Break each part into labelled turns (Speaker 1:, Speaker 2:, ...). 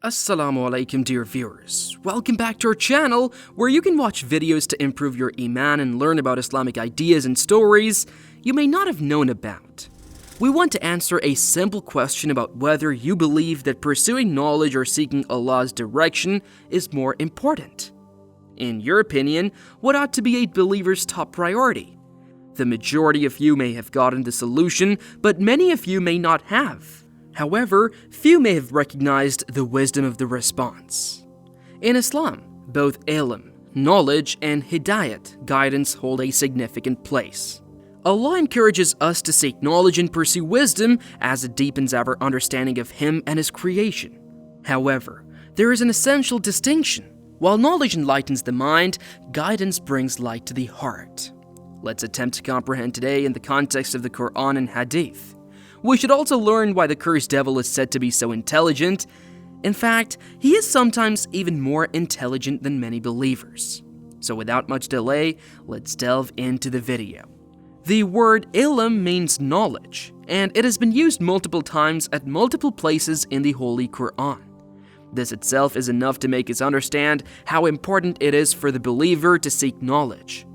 Speaker 1: Assalamu alaikum dear viewers, welcome back to our channel where you can watch videos to improve your Imaan and learn about Islamic ideas and stories you may not have known about. We want to answer a simple question about whether you believe that pursuing knowledge or seeking Allah's direction is more important. In your opinion, what ought to be a believer's top priority? The majority of you may have gotten the solution, but many of you may not have. However, few may have recognized the wisdom of the response. In Islam, both ilm, knowledge, and hidayat, guidance, hold a significant place. Allah encourages us to seek knowledge and pursue wisdom as it deepens our understanding of Him and His creation. However, there is an essential distinction. While knowledge enlightens the mind, guidance brings light to the heart. Let's attempt to comprehend today in the context of the Quran and Hadith. We should also learn why the cursed devil is said to be so intelligent. In fact, he is sometimes even more intelligent than many believers. So without much delay, let's delve into the video. The word ilm means knowledge, and it has been used multiple times at multiple places in the Holy Quran. This itself is enough to make us understand how important it is for the believer to seek knowledge.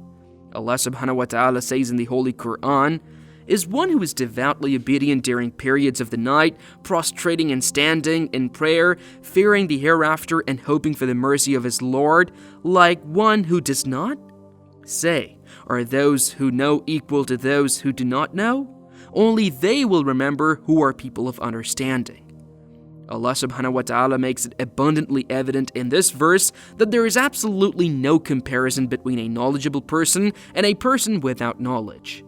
Speaker 1: Allah subhanahu wa ta'ala says in the Holy Quran, "Is one who is devoutly obedient during periods of the night, prostrating and standing in prayer, fearing the hereafter and hoping for the mercy of his Lord, like one who does not? Say, are those who know equal to those who do not know? Only they will remember who are people of understanding." Allah subhanahu wa ta'ala makes it abundantly evident in this verse that there is absolutely no comparison between a knowledgeable person and a person without knowledge.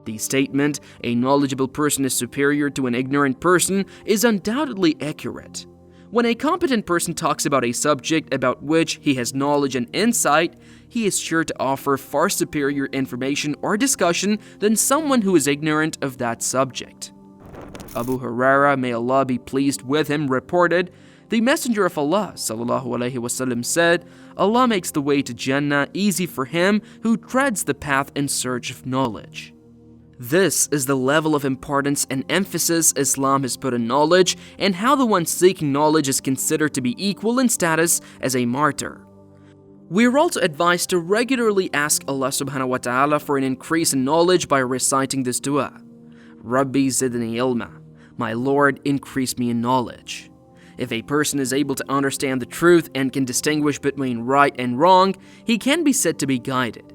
Speaker 1: The statement, "a knowledgeable person is superior to an ignorant person," is undoubtedly accurate. When a competent person talks about a subject about which he has knowledge and insight, he is sure to offer far superior information or discussion than someone who is ignorant of that subject. Abu Huraira, may Allah be pleased with him, reported, "The Messenger of Allah ﷺ said, Allah makes the way to Jannah easy for him who treads the path in search of knowledge." This is the level of importance and emphasis Islam has put on knowledge and how the one seeking knowledge is considered to be equal in status as a martyr. We are also advised to regularly ask Allah subhanahu wa ta'ala for an increase in knowledge by reciting this dua. Rabbi zidni ilma, my Lord, increase me in knowledge. If a person is able to understand the truth and can distinguish between right and wrong, he can be said to be guided.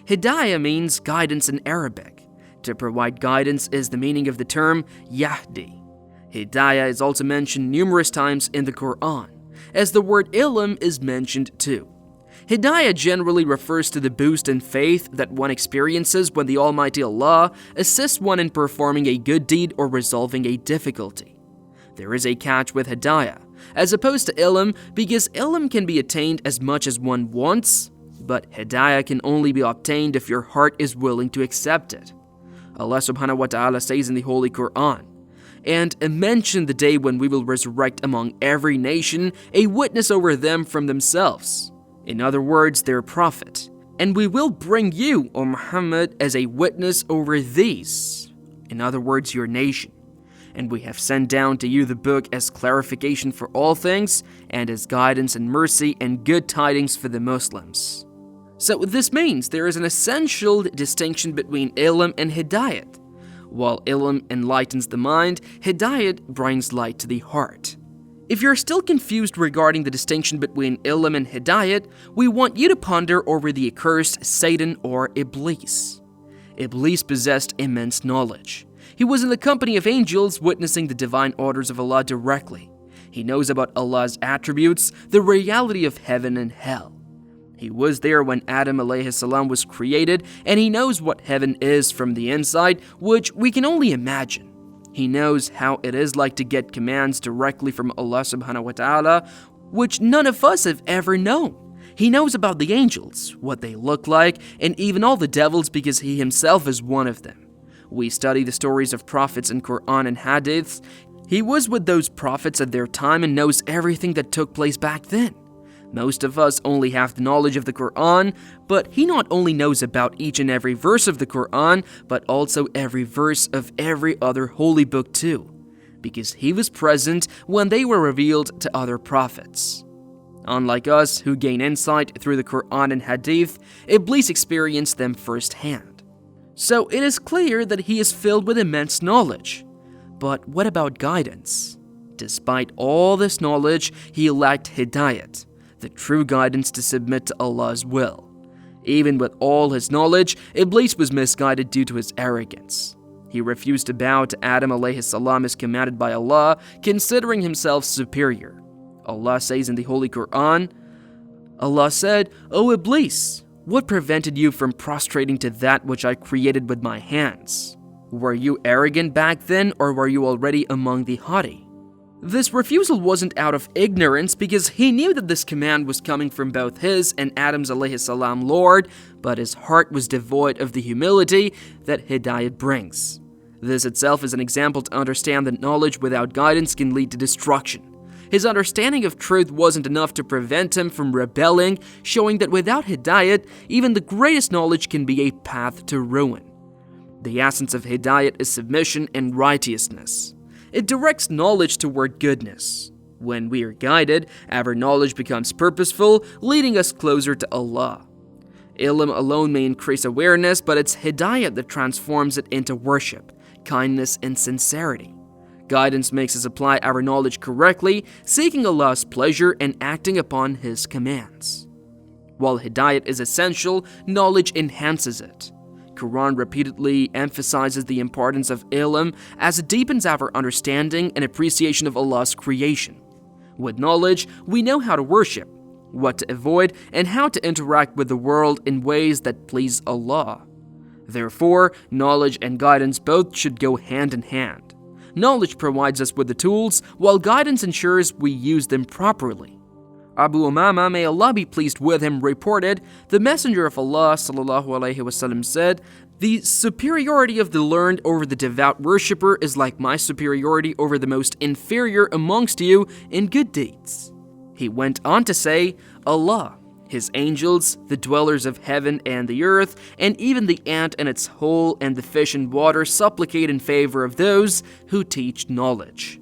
Speaker 1: Hidayah means guidance in Arabic. To provide guidance is the meaning of the term Yahdi. Hidayah is also mentioned numerous times in the Quran, as the word ilm is mentioned too. Hidayah generally refers to the boost in faith that one experiences when the Almighty Allah assists one in performing a good deed or resolving a difficulty. There is a catch with Hidayah, as opposed to ilm, because ilm can be attained as much as one wants, but Hidayah can only be obtained if your heart is willing to accept it. Allah subhanahu wa ta'ala says in the Holy Quran, "And mention the day when we will resurrect among every nation a witness over them from themselves." In other words, their prophet. "And we will bring you, O Muhammad, as a witness over these." In other words, your nation. "And we have sent down to you the book as clarification for all things, and as guidance and mercy and good tidings for the Muslims." So this means there is an essential distinction between ilm and hidayat. While ilm enlightens the mind, hidayat brings light to the heart. If you're still confused regarding the distinction between ilm and hidayat, we want you to ponder over the accursed Satan or Iblees. Iblees possessed immense knowledge. He was in the company of angels witnessing the divine orders of Allah directly. He knows about Allah's attributes, the reality of heaven and hell. He was there when Adam alayhi salam was created, and he knows what heaven is from the inside, which we can only imagine. He knows how it is like to get commands directly from Allah subhanahu wa ta'ala, which none of us have ever known. He knows about the angels, what they look like, and even all the devils because he himself is one of them. We study the stories of prophets in Quran and Hadiths. He was with those prophets at their time and knows everything that took place back then. Most of us only have the knowledge of the Quran, but he not only knows about each and every verse of the Quran, but also every verse of every other holy book too. because he was present when they were revealed to other prophets. Unlike us, who gain insight through the Quran and Hadith, Iblees experienced them firsthand. So it is clear that he is filled with immense knowledge. But what about guidance? Despite all this knowledge, he lacked Hidayah, the true guidance to submit to Allah's will. Even with all his knowledge, Iblees was misguided due to his arrogance. He refused to bow to Adam alayhi salam as commanded by Allah, considering himself superior. Allah says in the Holy Quran, Allah said, "O Iblees, what prevented you from prostrating to that which I created with my hands? Were you arrogant back then, or were you already among the haughty?" This refusal wasn't out of ignorance, because he knew that this command was coming from both his and Adam's alayhi salam Lord, but his heart was devoid of the humility that Hidayah brings. This itself is an example to understand that knowledge without guidance can lead to destruction. His understanding of truth wasn't enough to prevent him from rebelling, showing that without Hidayah, even the greatest knowledge can be a path to ruin. The essence of Hidayah is submission and righteousness. It directs knowledge toward goodness. When we are guided, our knowledge becomes purposeful, leading us closer to Allah. Ilm alone may increase awareness, but it's Hidayah that transforms it into worship, kindness, and sincerity. Guidance makes us apply our knowledge correctly, seeking Allah's pleasure and acting upon His commands. While Hidayah is essential, knowledge enhances it. Quran repeatedly emphasizes the importance of ilm as it deepens our understanding and appreciation of Allah's creation. With knowledge, we know how to worship, what to avoid, and how to interact with the world in ways that please Allah. Therefore, knowledge and guidance both should go hand in hand. Knowledge provides us with the tools, while guidance ensures we use them properly. Abu Umama, may Allah be pleased with him, reported, the Messenger of Allah ﷺ said, "The superiority of the learned over the devout worshipper is like my superiority over the most inferior amongst you in good deeds." He went on to say, Allah, His angels, the dwellers of heaven and the earth, and even the ant and its hole and the fish in water supplicate in favor of those who teach knowledge.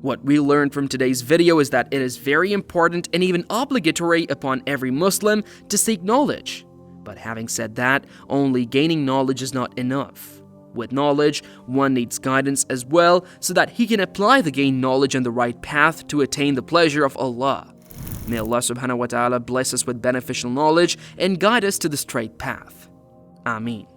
Speaker 1: What we learned from today's video is that it is very important and even obligatory upon every Muslim to seek knowledge. But having said that, only gaining knowledge is not enough. With knowledge, one needs guidance as well so that he can apply the gained knowledge on the right path to attain the pleasure of Allah. May Allah subhanahu wa ta'ala bless us with beneficial knowledge and guide us to the straight path. Ameen.